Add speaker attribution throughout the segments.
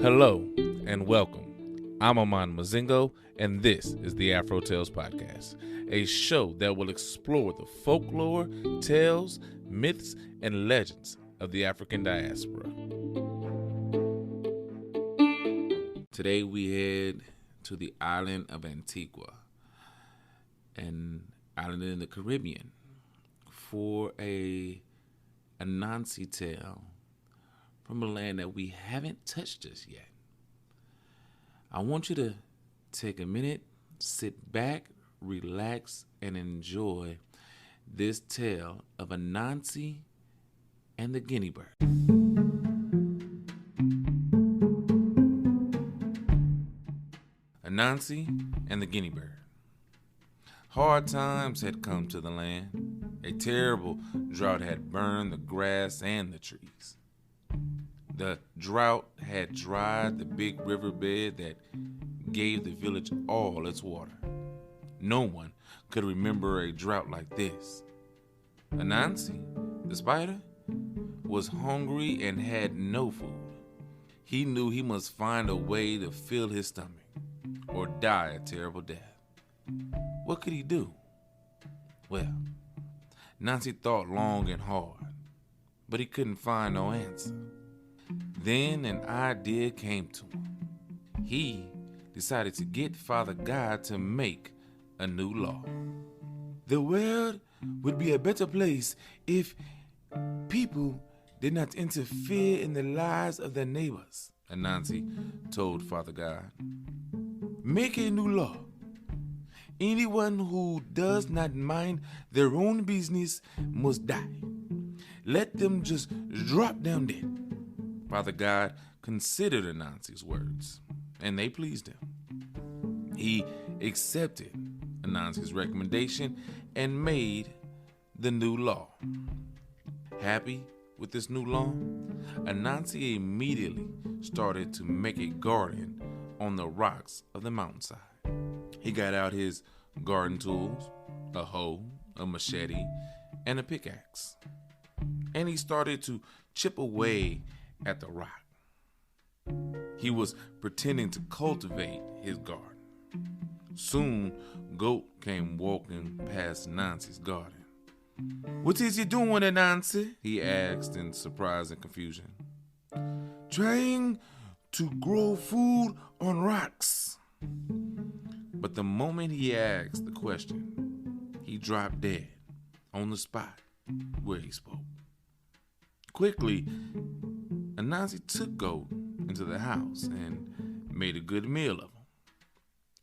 Speaker 1: Hello and welcome. I'm Aman Mazingo, and this is the AfroTalesCast, a show that will explore the folklore, tales, myths, and legends of the African diaspora. Today we head to the island of Antigua, an island in the Caribbean, for a Anansi tale from a land that we haven't touched just yet. I want you to take a minute, sit back, relax, and enjoy this tale of Anansi and the Guinea bird. Anansi and the Guinea bird. Hard times had come to the land. A terrible drought had burned the grass and the trees. The drought had dried the big riverbed that gave the village all its water. No one could remember a drought like this. Anansi, the spider, was hungry and had no food. He knew he must find a way to fill his stomach or die a terrible death. What could he do? Well, Anansi thought long and hard, but he couldn't find no answer. Then an idea came to him. He decided to get Father God to make a new law. The world would be a better place if people did not interfere in the lives of their neighbors, Anansi told Father God. Make a new law. Anyone who does not mind their own business must die. Let them just drop down dead. Father God considered Anansi's words, and they pleased him. He accepted Anansi's recommendation and made the new law. Happy with this new law, Anansi immediately started to make a garden on the rocks of the mountainside. He got out his garden tools, a hoe, a machete, and a pickaxe. And he started to chip away at the rock. He was pretending to cultivate his garden. Soon, Goat came walking past Anansi's garden. "What is you doing, Anansi?" he asked in surprise and confusion. "Trying to grow food on rocks." But the moment he asked the question, he dropped dead on the spot where he spoke. Quickly, Anansi took Goat into the house and made a good meal of him.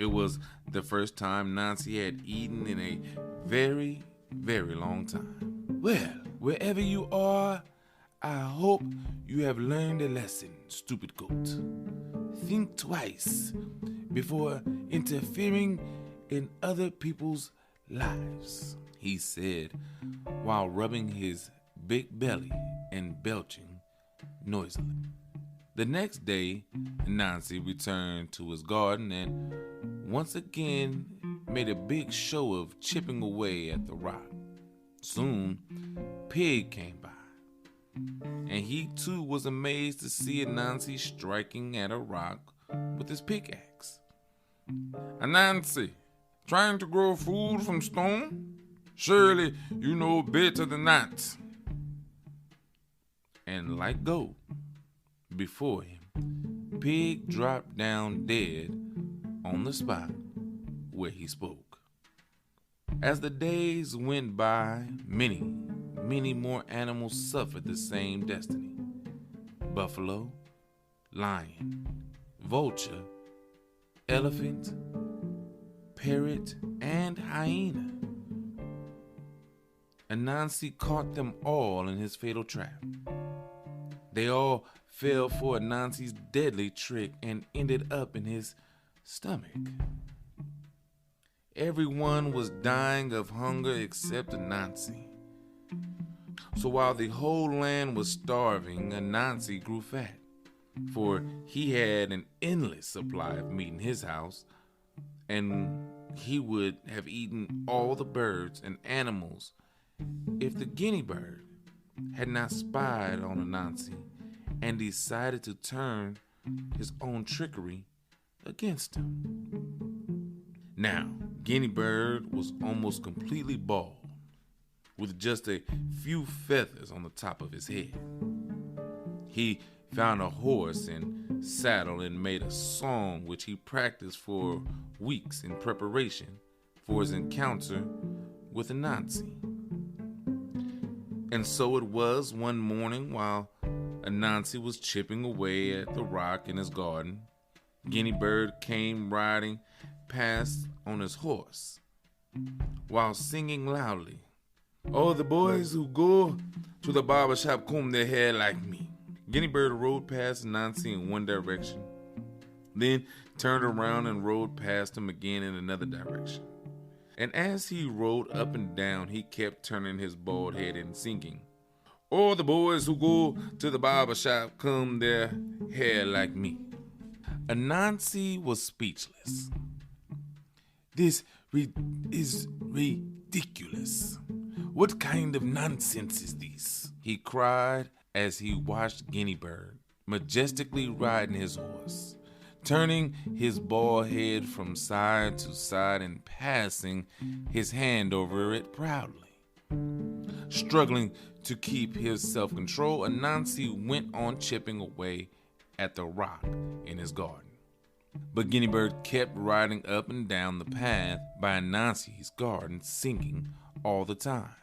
Speaker 1: It was the first time Anansi had eaten in a very, very long time. "Well, wherever you are, I hope you have learned a lesson, stupid goat. Think twice before interfering in other people's lives," he said while rubbing his big belly and belching noisily. The next day, Anansi returned to his garden and once again made a big show of chipping away at the rock. Soon, Pig came by, and he too was amazed to see Anansi striking at a rock with his pickaxe. "Anansi, trying to grow food from stone? Surely you know better than that." And like Goat before him, Pig dropped down dead on the spot where he spoke. As the days went by, many more animals suffered the same destiny. Buffalo, lion, vulture, elephant, parrot, and hyena. Anansi caught them all in his fatal trap. They all fell for Anansi's deadly trick and ended up in his stomach. Everyone was dying of hunger except Anansi. So while the whole land was starving, Anansi grew fat, for he had an endless supply of meat in his house, and he would have eaten all the birds and animals if the Guinea bird had not spied on Anansi and decided to turn his own trickery against him. Now, Guinea Bird was almost completely bald, with just a few feathers on the top of his head. He found a horse and saddle and made a song which he practiced for weeks in preparation for his encounter with Anansi. And so it was one morning while Anansi was chipping away at the rock in his garden, Guinea Bird came riding past on his horse while singing loudly, "All the boys who go to the barber shop comb their hair like me." Guinea Bird rode past Anansi in one direction, then turned around and rode past him again in another direction. And as he rode up and down, he kept turning his bald head and singing, "All the boys who go to the barber shop comb their hair like me." Anansi was speechless. "This is ridiculous. What kind of nonsense is this?" he cried as he watched Guinea Bird majestically riding his horse, turning his bald head from side to side and passing his hand over it proudly. Struggling to keep his self-control, Anansi went on chipping away at the rock in his garden. But Guinea Bird kept riding up and down the path by Anansi's garden, singing all the time.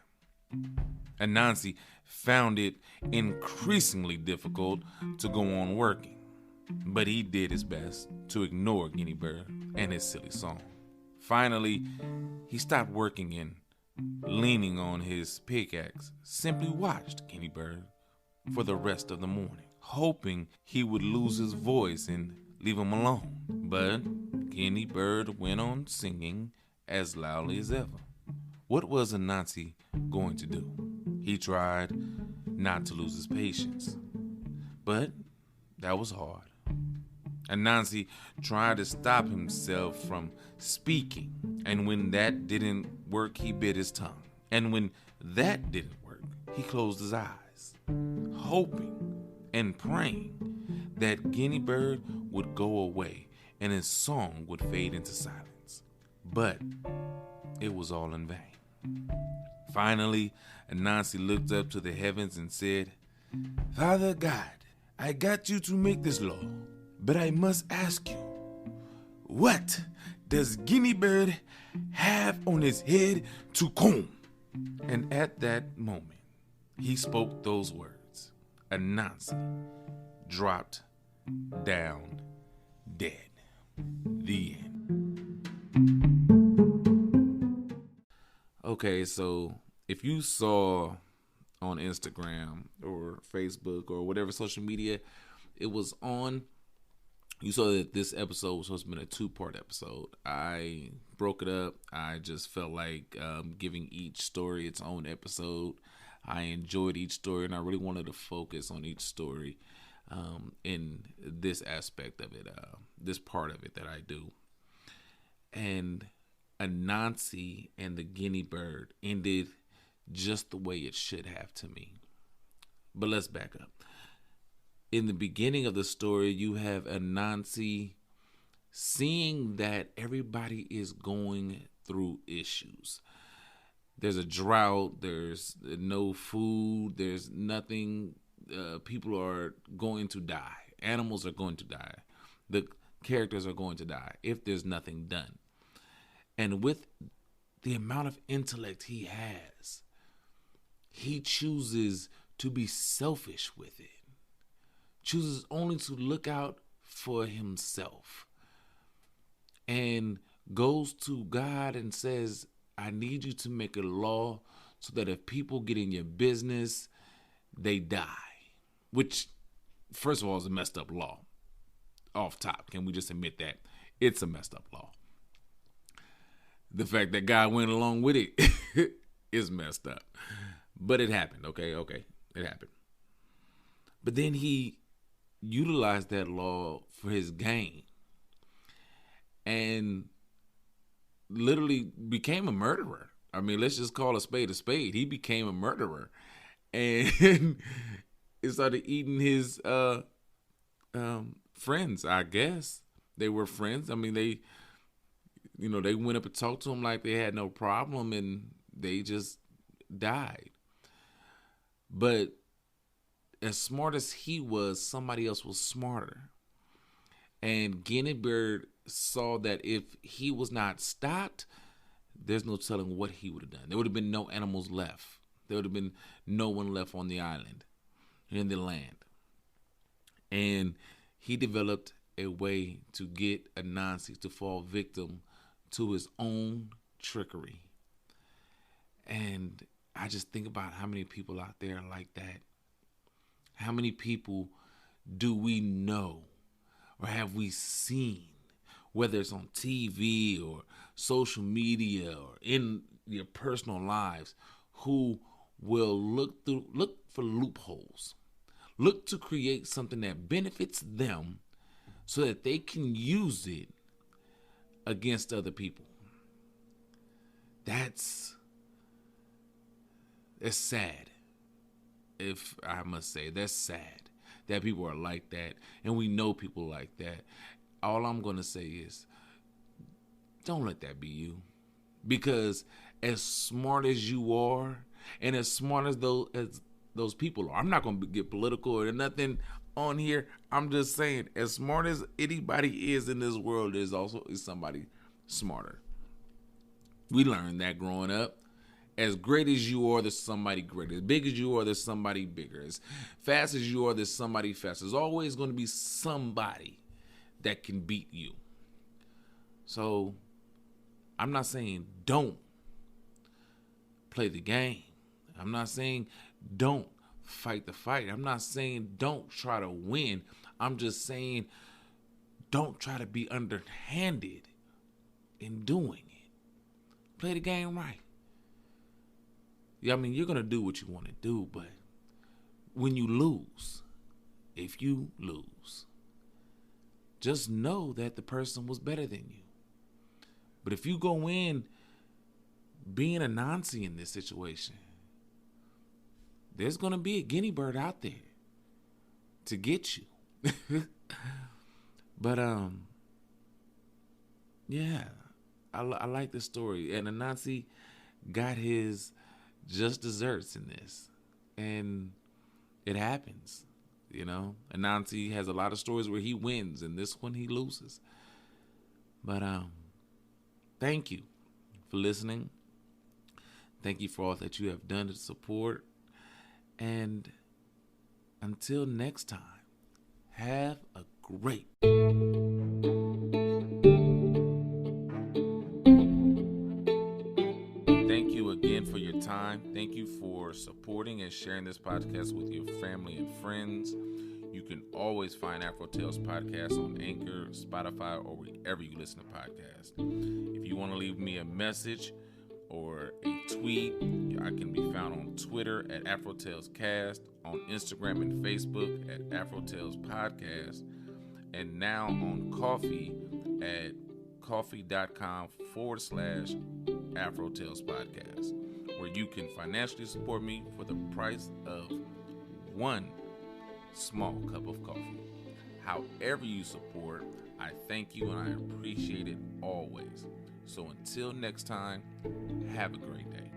Speaker 1: Anansi found it increasingly difficult to go on working, but he did his best to ignore Guinea Bird and his silly song. Finally, he stopped working and, leaning on his pickaxe, simply watched Guinea Bird for the rest of the morning, hoping he would lose his voice and leave him alone. But Guinea Bird went on singing as loudly as ever. What was Anansi going to do? He tried not to lose his patience, but that was hard. Anansi tried to stop himself from speaking, and when that didn't work, he bit his tongue. And when that didn't work, he closed his eyes, hoping and praying that Guinea Bird would go away and his song would fade into silence. But it was all in vain. Finally, Anansi looked up to the heavens and said, "Father God, I got you to make this law, but I must ask you, what does Guinea Bird have on his head to comb?" And at that moment, he spoke those words. Anansi dropped down dead. The end. Okay, so if you saw on Instagram or Facebook or whatever social media it was on, you saw that this episode was supposed to be a 2-part episode. I broke it up. I just felt like giving each story its own episode. I enjoyed each story, and I really wanted to focus on each story in this aspect of it, this part of it that I do. And Anansi and the Guinea Bird ended just the way it should have to me. But let's back up. In the beginning of the story, you have Anansi seeing that everybody is going through issues. There's a drought, there's no food, there's nothing. People are going to die. Animals are going to die. The characters are going to die if there's nothing done. And with the amount of intellect he has, he chooses to be selfish with it. Chooses only to look out for himself. And goes to God and says, "I need you to make a law so that if people get in your business, they die." Which, first of all, is a messed up law. Off top, can we just admit that? It's a messed up law. The fact that God went along with it is messed up. But it happened, okay? It happened. But then he utilized that law for his gain and literally became a murderer. I mean, let's just call a spade a spade. He became a murderer and he started eating his friends, I guess. They were friends. I mean, they went up and talked to him like they had no problem, and they just died. But as smart as he was, somebody else was smarter. And Guinea Bird saw that if he was not stopped, there's no telling what he would have done. There would have been no animals left. There would have been no one left on the island, in the land. And he developed a way to get Anansi to fall victim to his own trickery. And I just think about how many people out there are like that. How many people do we know or have we seen, whether it's on TV or social media or in your personal lives, who will look for loopholes, look to create something that benefits them so that they can use it against other people. That's sad. If I must say, that's sad that people are like that, and we know people like that. All I'm going to say is, don't let that be you. Because as smart as you are, and as smart as those people are, I'm not going to get political or nothing on here. I'm just saying, as smart as anybody is in this world, is somebody smarter. We learned that growing up. As great as you are, there's somebody greater. As big as you are, there's somebody bigger. As fast as you are, there's somebody faster. There's always going to be somebody that can beat you. So I'm not saying don't play the game. I'm not saying don't fight the fight. I'm not saying don't try to win. I'm just saying don't try to be underhanded in doing it. Play the game right. Yeah, I mean, you're going to do what you want to do, but when you lose, if you lose, just know that the person was better than you. But if you go in being Anansi in this situation, there's going to be a guinea bird out there to get you. But, yeah, I like this story. And Anansi got his just desserts in this, and it happens, Anansi has a lot of stories where he wins, and this one he loses. But thank you for listening. Thank you for all that you have done to support, and until next time, have a great for your time. Thank you for supporting and sharing this podcast with your family and friends. You can always find Afro Tales Podcast on Anchor, Spotify, or wherever you listen to podcasts. If you want to leave me a message or a tweet, I can be found on Twitter at AfroTalesCast, on Instagram and Facebook at AfroTalesPodcast, and now on Coffee at coffee.com/AfroTalesPodcast, where you can financially support me for the price of one small cup of coffee. However you support, I thank you and I appreciate it always. So until next time, have a great day.